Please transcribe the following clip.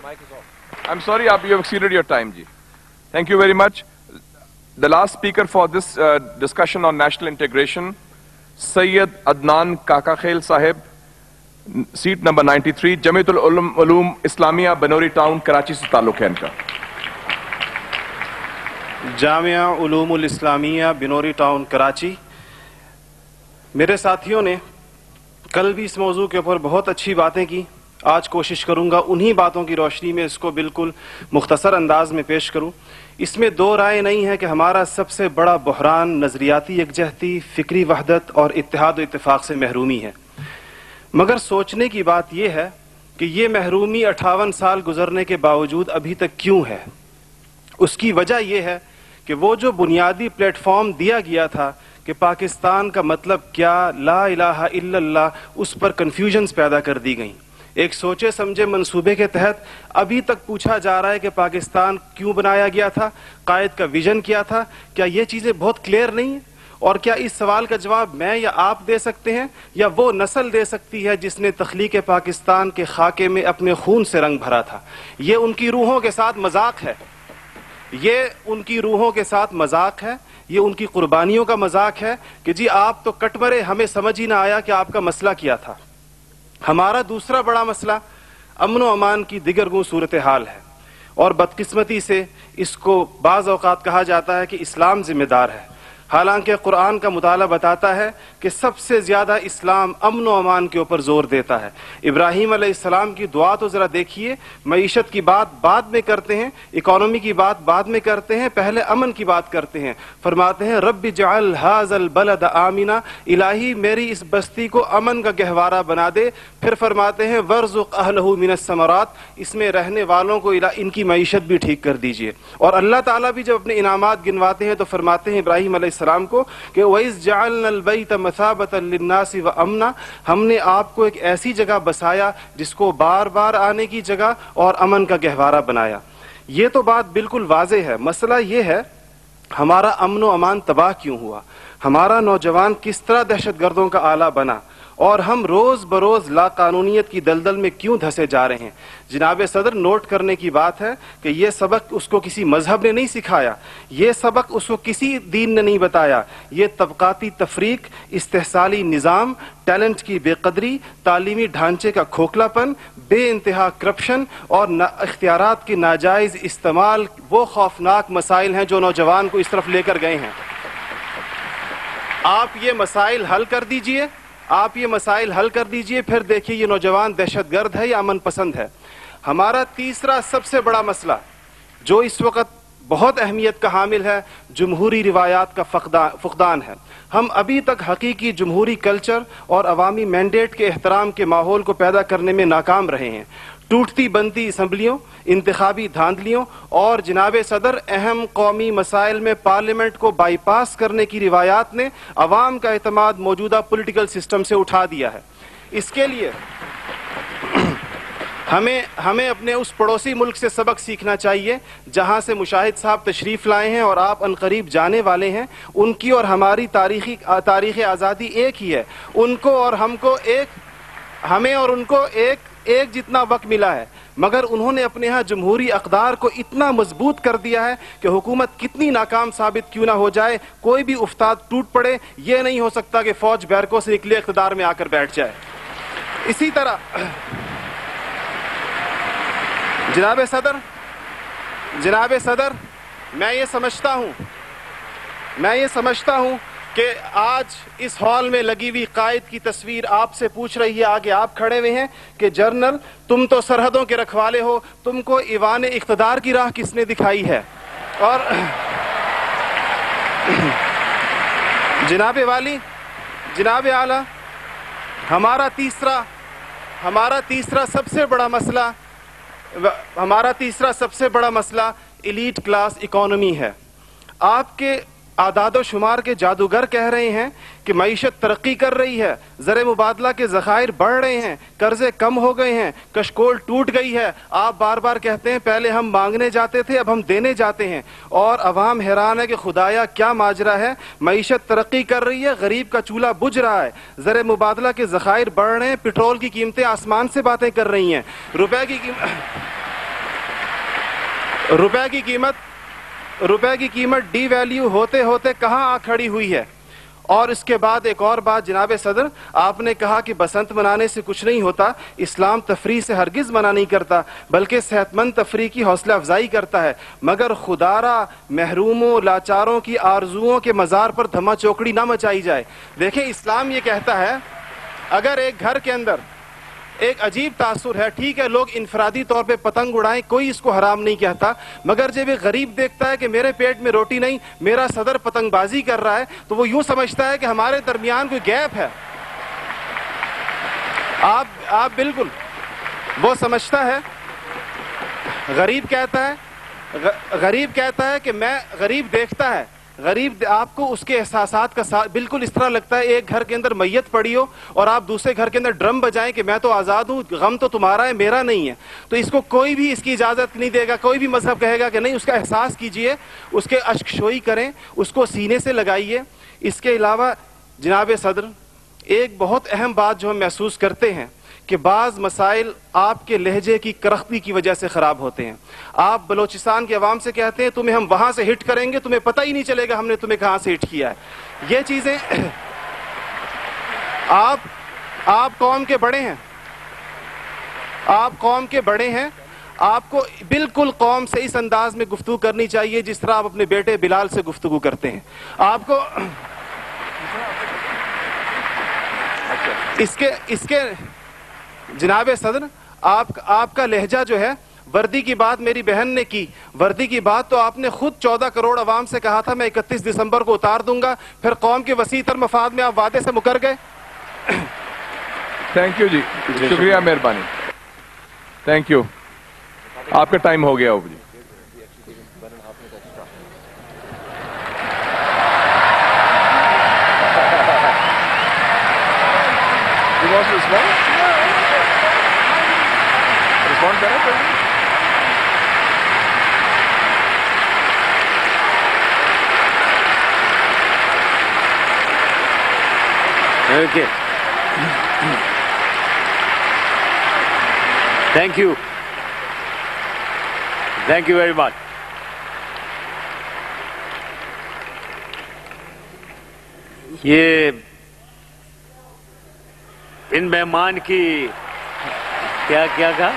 Mic is off. I'm sorry, you have exceeded your time, ji. Thank you very much. The last speaker for this discussion on national integration, Sayyid Adnan Kakakhail Sahib, seat number 93, Jamiatul Uloom Islamia, Banori Town, Karachi se ताल्लुक है इनका. Jamia उलूमुल Islamia Binori town Karachi. मेरे साथियों ने कल भी इस मौजू के ऊपर बहुत अच्छी बातें की. आज कोशिश करूंगा उन्हीं बातों की रोशनी में इसको बिल्कुल मुख्तसर अंदाज में पेश करूं. इसमें दो राय नहीं है कि हमारा सबसे बड़ा बहरान नज़रियाती यकजहती, फ़िक्री वहदत और इत्तेहाद व इत्तेफाक से महरूमी है. मगर सोचने की बात यह है कि ये महरूमी 58 साल गुजरने के बावजूद अभी तक क्यों है. उसकी वजह यह है कि वो जो बुनियादी प्लेटफॉर्म दिया गया था कि पाकिस्तान का मतलब क्या, ला इलाहा इल्लल्लाह, उस पर कन्फ्यूजन्स पैदा कर दी गई. एक सोचे समझे मंसूबे के तहत अभी तक पूछा जा रहा है कि पाकिस्तान क्यों बनाया गया था, कायद का विजन क्या था. क्या ये चीज़ें बहुत क्लियर नहीं है? और क्या इस सवाल का जवाब मैं या आप दे सकते हैं या वो नस्ल दे सकती है जिसने तख्लीक पाकिस्तान के खाके में अपने खून से रंग भरा था. ये उनकी रूहों के साथ मजाक है, ये उनकी रूहों के साथ मजाक है, ये उनकी कुर्बानियों का मजाक है कि जी आप तो कट मरे, हमें समझ ही ना आया कि आपका मसला क्या था. हमारा दूसरा बड़ा मसला अमन व अमान की दिगरगूं सूरत हाल है और बदकिस्मती से इसको बाज़ औक़ात कहा जाता है कि इस्लाम जिम्मेदार है. हालांकि कुरान का मुताला बताता है कि सबसे ज़्यादा इस्लाम अमन व अमान के ऊपर ज़ोर देता है. इब्राहीम अलैहिस्सलाम की दुआ तो ज़रा देखिए. मईशत की बात बाद में करते हैं, इकॉनमी की बात बाद में करते हैं, पहले अमन की बात करते हैं. फरमाते हैं रब्बि जअल हाज़ल बलद आमिना, इलाही मेरी इस बस्ती को अमन का गहवारा बना दे. फिर फरमाते हैं वर्ज़ुक़ अहलहु मिनस समरात, इसमें रहने वालों को इनकी मईशत भी ठीक कर दीजिए. और अल्लाह ताला भी जब अपने इनामात गिनवाते हैं तो फरमाते हैं इब्राहीम सलाम को कि वइज़ जअलनल बैत मसाबतन लिन्नासि व अमना, हमने आपको एक ऐसी जगह बसाया जिसको बार बार आने की जगह और अमन का गहवारा बनाया. ये तो बात बिल्कुल वाज़ेह है. मसला ये है हमारा अमन व अमान तबाह क्यों हुआ, हमारा नौजवान किस तरह दहशतगर्दों का आला बना और हम रोज़ बरोज़ लाकानूनियत की दलदल में क्यों धंसे जा रहे हैं. जनाब सदर, नोट करने की बात है कि ये सबक उसको किसी मजहब ने नहीं सिखाया, ये सबक उसको किसी दीन ने नहीं बताया. ये तबकाती तफरीक, इस्तेहसाली निज़ाम, टैलेंट की बेकदरी, तालीमी ढांचे का खोखलापन, बेइंतहा करप्शन और इख्तियारात के नाजायज़ इस्तेमाल वो खौफनाक मसाइल हैं जो नौजवान को इस तरफ लेकर गए हैं. आप ये मसाइल हल कर दीजिए, आप ये मसाइल हल कर दीजिए, फिर देखिए ये नौजवान दहशतगर्द है या अमन पसंद है. हमारा तीसरा सबसे बड़ा मसला जो इस वक्त बहुत अहमियत का हामिल है, जमहूरी रिवायात का फुकदान है. हम अभी तक हकीकी जमहूरी कल्चर और अवामी मैंडेट के एहतराम के माहौल को पैदा करने में नाकाम रहे हैं. टूटती बनती असम्बलियों, इंतखाबी धांधलियों और जनाब सदर अहम कौमी मसाइल में पार्लियामेंट को बाईपास करने की रिवायात ने अवाम का एतमाद मौजूदा पॉलिटिकल सिस्टम से उठा दिया है. इसके लिए हमें अपने उस पड़ोसी मुल्क से सबक सीखना चाहिए जहां से मुशाहिद साहब तशरीफ लाए हैं और आप अनकरीब जाने वाले हैं. उनकी और हमारी तारीख आज़ादी एक ही है. उनको और हमको हमें और उनको एक जितना वक्त मिला है, मगर उन्होंने अपने यहाँ जमहूरी अक़दार को इतना मजबूत कर दिया है कि हुकूमत कितनी नाकाम साबित क्यों ना हो जाए, कोई भी उफ्ताद टूट पड़े, ये नहीं हो सकता कि फौज बैरकों से निकले इक़्तिदार में आकर बैठ जाए. इसी तरह जनाब सदर, मैं ये समझता हूँ कि आज इस हॉल में लगी हुई कायद की तस्वीर आपसे पूछ रही है, आगे आप खड़े हुए हैं कि जनरल तुम तो सरहदों के रखवाले हो, तुमको ईवान इख्तिदार की राह किसने दिखाई है. और जनाब आला, हमारा तीसरा सबसे बड़ा मसला एलीट क्लास इकोनॉमी है. आपके आदादो शुमार के जादूगर कह रहे हैं कि मईशत तरक्की कर रही है, ज़र मुबादला के ज़खायर बढ़ रहे हैं, कर्जे कम हो गए हैं, कशकोल टूट गई है. आप बार बार कहते हैं पहले हम मांगने जाते थे, अब हम देने जाते हैं. और अवाम हैरान है कि खुदाया क्या माजरा है. मईशत तरक्की कर रही है, गरीब का चूल्हा बुझ रहा है, ज़र मुबादला के ज़खायर बढ़ रहे हैं, पेट्रोल की कीमतें आसमान से बातें कर रही हैं, रुपए की روپے کی قیمت ڈی ویلیو ہوتے ہوتے کہاں آ کھڑی ہوئی ہے. اور اس کے بعد ایک اور بات جناب صدر, آپ نے کہا کہ بسنت منانے سے کچھ نہیں ہوتا. اسلام تفریح سے ہرگز منع نہیں کرتا, بلکہ صحت مند تفریح کی حوصلہ افزائی کرتا ہے, مگر خدارا محروموں لاچاروں کی آرزوؤں کے مزار پر دھما چوکڑی نہ مچائی جائے. دیکھیں اسلام یہ کہتا ہے اگر ایک گھر کے اندر ایک عجیب تاثر ہے, ٹھیک ہے لوگ انفرادی طور پہ پتنگ اڑائیں, کوئی اس کو حرام نہیں کہتا, مگر جب ایک غریب دیکھتا ہے کہ میرے پیٹ میں روٹی نہیں, میرا صدر پتنگ بازی کر رہا ہے, تو وہ یوں سمجھتا ہے کہ ہمارے درمیان کوئی گیپ ہے. آپ بالکل وہ سمجھتا ہے. غریب کہتا ہے کہ میں, غریب دیکھتا ہے, غریب آپ کو اس کے احساسات کا بالکل اس طرح لگتا ہے ایک گھر کے اندر میت پڑی ہو اور آپ دوسرے گھر کے اندر ڈرم بجائیں کہ میں تو آزاد ہوں, غم تو تمہارا ہے میرا نہیں ہے. تو اس کو کوئی بھی اس کی اجازت نہیں دے گا, کوئی بھی مذہب کہے گا کہ نہیں, اس کا احساس کیجئے, اس کے اشک شوئی کریں, اس کو سینے سے لگائیے. اس کے علاوہ جناب صدر ایک بہت اہم بات جو ہم محسوس کرتے ہیں کہ بعض مسائل آپ کے لہجے کی کرختی کی وجہ سے خراب ہوتے ہیں. آپ بلوچستان کے عوام سے کہتے ہیں تمہیں ہم وہاں سے ہٹ کریں گے, تمہیں پتہ ہی نہیں چلے گا ہم نے تمہیں کہاں سے ہٹ کیا ہے. یہ چیزیں آپ قوم کے بڑے ہیں, آپ کو بالکل قوم سے اس انداز میں گفتگو کرنی چاہیے جس طرح آپ اپنے بیٹے بلال سے گفتگو کرتے ہیں. آپ کو اس کے جناب صدر آپ کا لہجہ جو ہے, وردی کی بات میری بہن نے کی, وردی کی بات تو آپ نے خود 14 کروڑ عوام سے کہا تھا میں 31 دسمبر کو اتار دوں گا, پھر قوم کے وسیع تر مفاد میں آپ وعدے سے مکر گئے. تھینک یو جی, شکریہ, مہربانی, تھینک یو. آپ کا ٹائم ہو گیا ہو جی. Okay. Thank you. Thank you very much. یہ ان مہمان کی کیا کہا